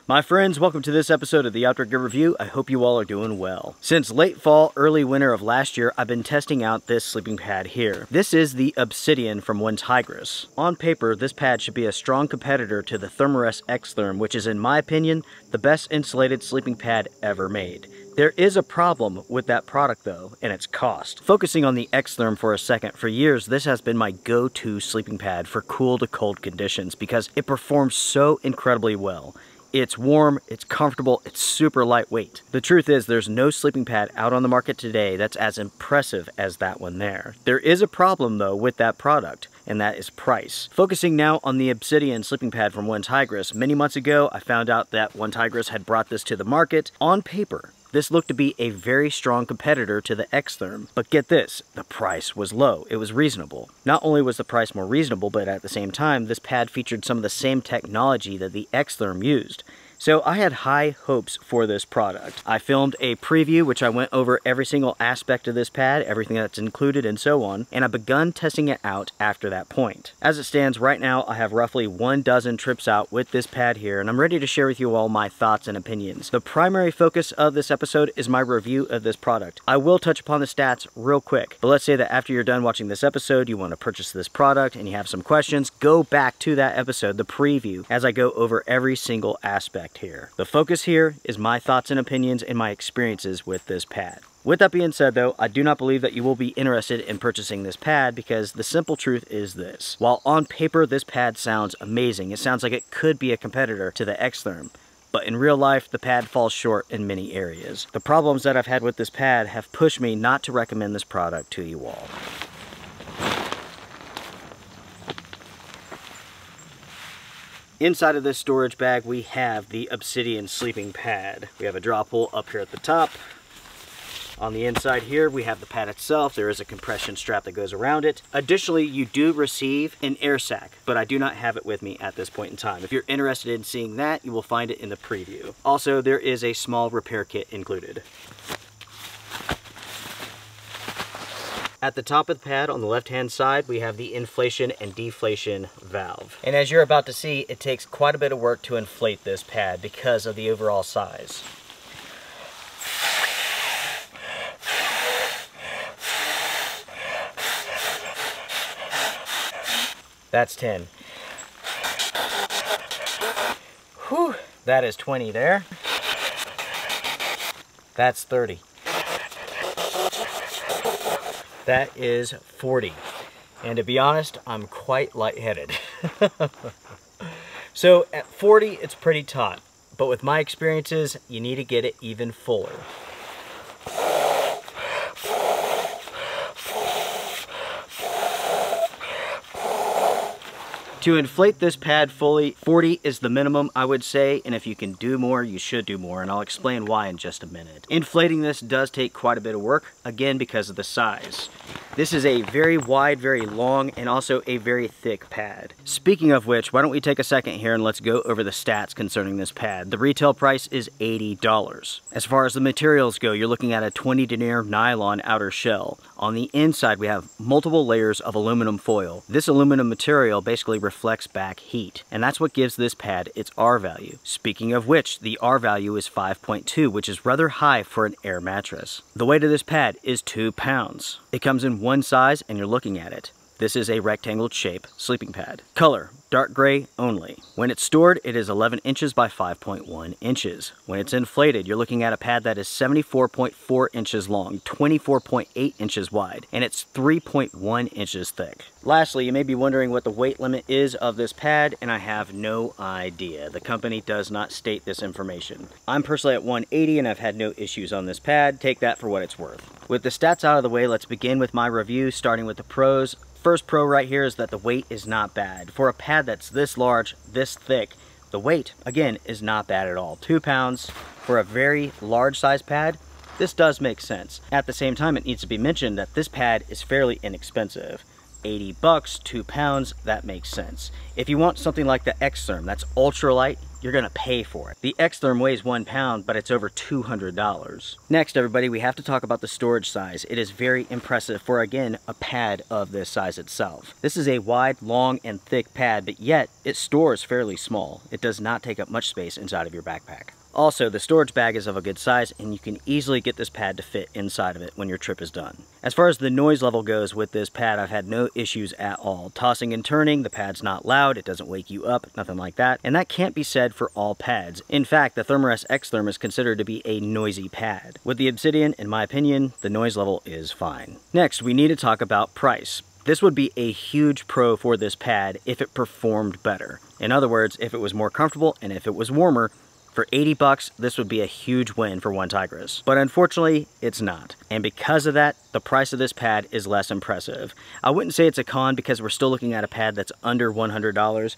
My friends, welcome to this episode of the Outdoor Gear Review. I hope you all are doing well. Since late fall, early winter of last year, I've been testing out this sleeping pad here. This is the Obsidian from OneTigris. On paper, this pad should be a strong competitor to the Therm-a-Rest Xtherm, which is, in my opinion, the best insulated sleeping pad ever made. There is a problem with that product though, and it's cost. Focusing on the Xtherm for a second, for years this has been my go-to sleeping pad for cool to cold conditions because it performs so incredibly well. It's warm, it's comfortable, it's super lightweight. The truth is there's no sleeping pad out on the market today that's as impressive as that one there. There is a problem though with that product, and that is price. Focusing now on the Obsidian sleeping pad from OneTigris, many months ago I found out that OneTigris had brought this to the market. On paper, this looked to be a very strong competitor to the Xtherm, but get this, the price was low, it was reasonable. Not only was the price more reasonable, but at the same time, this pad featured some of the same technology that the Xtherm used. So I had high hopes for this product. I filmed a preview which I went over every single aspect of this pad, everything that's included and so on, and I've begun testing it out after that point. As it stands right now, I have roughly 12 trips out with this pad here, and I'm ready to share with you all my thoughts and opinions. The primary focus of this episode is my review of this product. I will touch upon the stats real quick, but let's say that after you're done watching this episode, you want to purchase this product and you have some questions, go back to that episode, the preview, as I go over every single aspect here. The focus here is my thoughts and opinions and my experiences with this pad. With that being said though, I do not believe that you will be interested in purchasing this pad because the simple truth is this. While on paper this pad sounds amazing, it sounds like it could be a competitor to the Xtherm, but in real life the pad falls short in many areas. The problems that I've had with this pad have pushed me not to recommend this product to you all. Inside of this storage bag, we have the Obsidian sleeping pad. We have a drop hole up here at the top. On the inside here, we have the pad itself. There is a compression strap that goes around it. Additionally, you do receive an air sac, but I do not have it with me at this point in time. If you're interested in seeing that, you will find it in the preview. Also, there is a small repair kit included. At the top of the pad on the left-hand side, we have the inflation and deflation valve. And as you're about to see, it takes quite a bit of work to inflate this pad because of the overall size. That's 10. Whew, that is 20 there. That's 30. That is 40. And to be honest, I'm quite lightheaded. So at 40, it's pretty taut. But with my experiences, you need to get it even fuller. To inflate this pad fully, 40 is the minimum, I would say, and if you can do more, you should do more, and I'll explain why in just a minute. Inflating this does take quite a bit of work, again because of the size. This is a very wide, very long, and also a very thick pad. Speaking of which, why don't we take a second here and let's go over the stats concerning this pad. The retail price is $80. As far as the materials go, you're looking at a 20 denier nylon outer shell. On the inside, we have multiple layers of aluminum foil. This aluminum material basically reflects back heat, and that's what gives this pad its R value. Speaking of which, the R value is 5.2, which is rather high for an air mattress. The weight of this pad is 2 pounds. It comes in one size, and you're looking at it. This is a rectangle shape sleeping pad. Color, dark gray only. When it's stored, it is 11 inches by 5.1 inches. When it's inflated, you're looking at a pad that is 74.4 inches long, 24.8 inches wide, and it's 3.1 inches thick. Lastly, you may be wondering what the weight limit is of this pad, and I have no idea. The company does not state this information. I'm personally at 180 and I've had no issues on this pad. Take that for what it's worth. With the stats out of the way, let's begin with my review, starting with the pros. First pro right here is that the weight is not bad. For a pad that's this large, this thick, the weight, again, is not bad at all. 2 pounds for a very large size pad, this does make sense. At the same time, it needs to be mentioned that this pad is fairly inexpensive. 80 bucks, 2 pounds, that makes sense. If you want something like the Xtherm, that's ultralight, you're gonna pay for it. The Xtherm weighs 1 pound, but it's over $200. Next, everybody, we have to talk about the storage size. It is very impressive for, again, a pad of this size itself. This is a wide, long, and thick pad, but yet it stores fairly small. It does not take up much space inside of your backpack. Also, the storage bag is of a good size, and you can easily get this pad to fit inside of it when your trip is done. As far as the noise level goes with this pad, I've had no issues at all. Tossing and turning, the pad's not loud, it doesn't wake you up, nothing like that, and that can't be said for all pads. In fact, the Therm-a-Rest Xtherm is considered to be a noisy pad. With the Obsidian, in my opinion, the noise level is fine. Next, we need to talk about price. This would be a huge pro for this pad if it performed better. In other words, if it was more comfortable and if it was warmer. For 80 bucks, this would be a huge win for OneTigris. But unfortunately, it's not. And because of that, the price of this pad is less impressive. I wouldn't say it's a con because we're still looking at a pad that's under $100.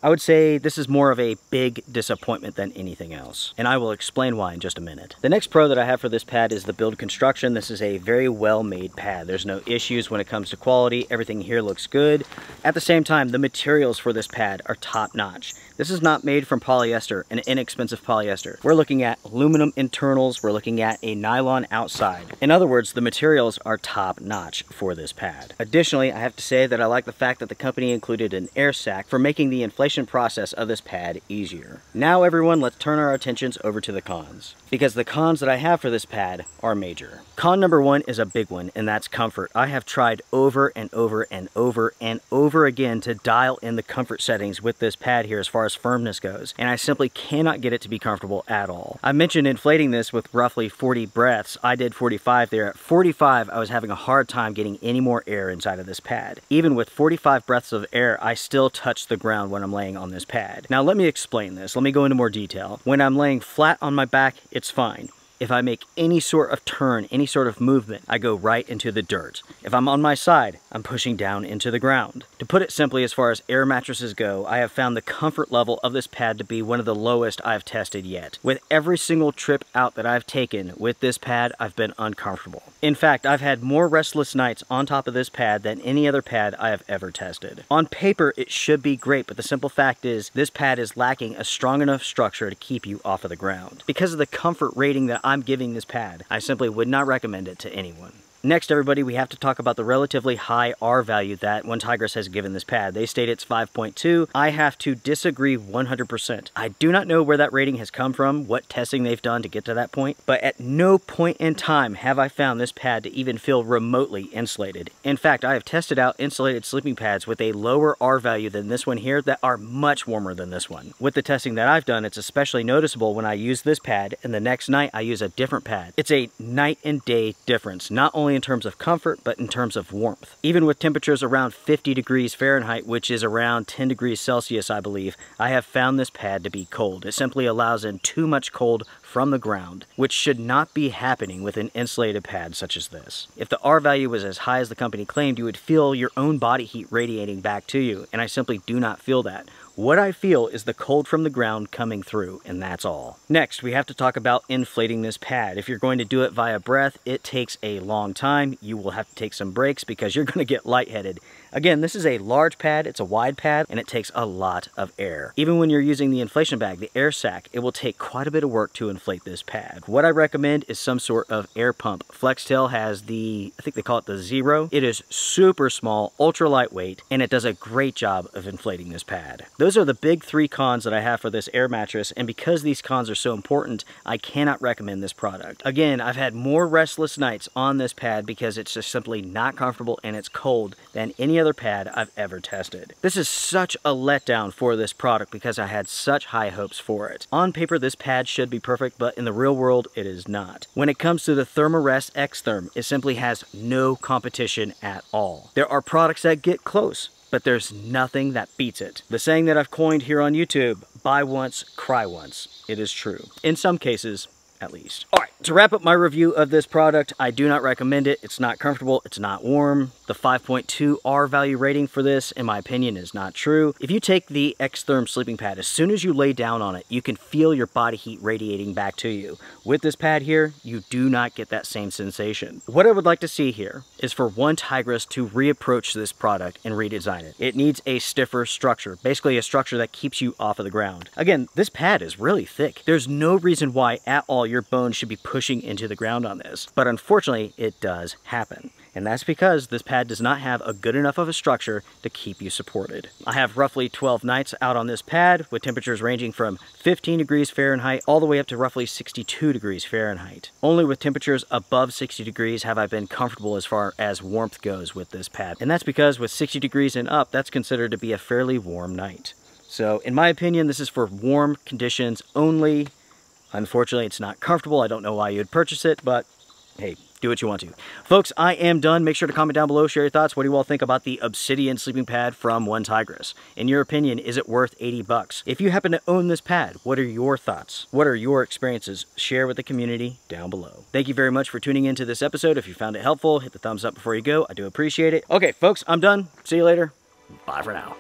I would say this is more of a big disappointment than anything else, and I will explain why in just a minute. The next pro that I have for this pad is the build construction. This is a very well-made pad. There's no issues when it comes to quality. Everything here looks good. At the same time, the materials for this pad are top-notch. This is not made from polyester, an inexpensive polyester. We're looking at aluminum internals. We're looking at a nylon outside. In other words, the materials are top-notch for this pad. Additionally, I have to say that I like the fact that the company included an air sac for making the inflation process of this pad easier. Now everyone, let's turn our attentions over to the cons, because the cons that I have for this pad are major. Con number one is a big one, and that's comfort. I have tried over and over and over and over again to dial in the comfort settings with this pad here as far as firmness goes, and I simply cannot get it to be comfortable at all. I mentioned inflating this with roughly 40 breaths. I did 45 there. At 45, I was having a hard time getting any more air inside of this pad. Even with 45 breaths of air, I still touch the ground when I'm laying on this pad. Now let me explain this. Let me go into more detail. When I'm laying flat on my back, it's fine. If I make any sort of turn, any sort of movement, I go right into the dirt. If I'm on my side, I'm pushing down into the ground. To put it simply, as far as air mattresses go, I have found the comfort level of this pad to be one of the lowest I've tested yet. With every single trip out that I've taken with this pad, I've been uncomfortable. In fact, I've had more restless nights on top of this pad than any other pad I have ever tested. On paper, it should be great, but the simple fact is, this pad is lacking a strong enough structure to keep you off of the ground. Because of the comfort rating that I'm giving this pad, I simply would not recommend it to anyone. Next, everybody, we have to talk about the relatively high R value that OneTigris has given this pad. They state it's 5.2. I have to disagree 100%. I do not know where that rating has come from, what testing they've done to get to that point, but at no point in time have I found this pad to even feel remotely insulated. In fact, I have tested out insulated sleeping pads with a lower R value than this one here that are much warmer than this one. With the testing that I've done, it's especially noticeable when I use this pad and the next night I use a different pad. It's a night and day difference, not only in terms of comfort, but in terms of warmth. Even with temperatures around 50 degrees Fahrenheit, which is around 10 degrees Celsius, I believe, I have found this pad to be cold. It simply allows in too much cold from the ground, which should not be happening with an insulated pad such as this. If the R value was as high as the company claimed, you would feel your own body heat radiating back to you, and I simply do not feel that. What I feel is the cold from the ground coming through, and that's all. Next, we have to talk about inflating this pad. If you're going to do it via breath, it takes a long time. You will have to take some breaks because you're going to get lightheaded. Again, this is a large pad, it's a wide pad, and it takes a lot of air. Even when you're using the inflation bag, the air sac, it will take quite a bit of work to inflate this pad. What I recommend is some sort of air pump. Flextail has the, I think they call it the Zero. It is super small, ultra lightweight, and it does a great job of inflating this pad. Those are the big 3 cons that I have for this air mattress, and because these cons are so important, I cannot recommend this product. Again, I've had more restless nights on this pad because it's just simply not comfortable and it's cold than any other pad I've ever tested. This is such a letdown for this product because I had such high hopes for it. On paper, this pad should be perfect, but in the real world, it is not. When it comes to the Therm-a-Rest Xtherm, it simply has no competition at all. There are products that get close, but there's nothing that beats it. The saying that I've coined here on YouTube, buy once, cry once. It is true. In some cases, at least. All right, To wrap up my review of this product, I do not recommend it. It's not comfortable, it's not warm. The 5.2 R value rating for this, in my opinion, is not true. If you take the Xtherm sleeping pad, as soon as you lay down on it, you can feel your body heat radiating back to you. With this pad here, you do not get that same sensation. What I would like to see here is for OneTigris to reapproach this product and redesign it. It needs a stiffer structure, basically a structure that keeps you off of the ground. Again, this pad is really thick. There's no reason why at all your bones should be pushing into the ground on this, but unfortunately it does happen. And that's because this pad does not have a good enough of a structure to keep you supported. I have roughly 12 nights out on this pad with temperatures ranging from 15 degrees Fahrenheit all the way up to roughly 62 degrees Fahrenheit. Only with temperatures above 60 degrees have I been comfortable as far as warmth goes with this pad. And that's because with 60 degrees and up, that's considered to be a fairly warm night. So in my opinion, this is for warm conditions only. Unfortunately, it's not comfortable. I don't know why you'd purchase it, but hey, do what you want to. Folks, I am done. Make sure to comment down below, share your thoughts. What do you all think about the Obsidian sleeping pad from OneTigris? In your opinion, is it worth 80 bucks? If you happen to own this pad, what are your thoughts? What are your experiences? Share with the community down below. Thank you very much for tuning into this episode. If you found it helpful, hit the thumbs up before you go. I do appreciate it. Okay, folks, I'm done. See you later. Bye for now.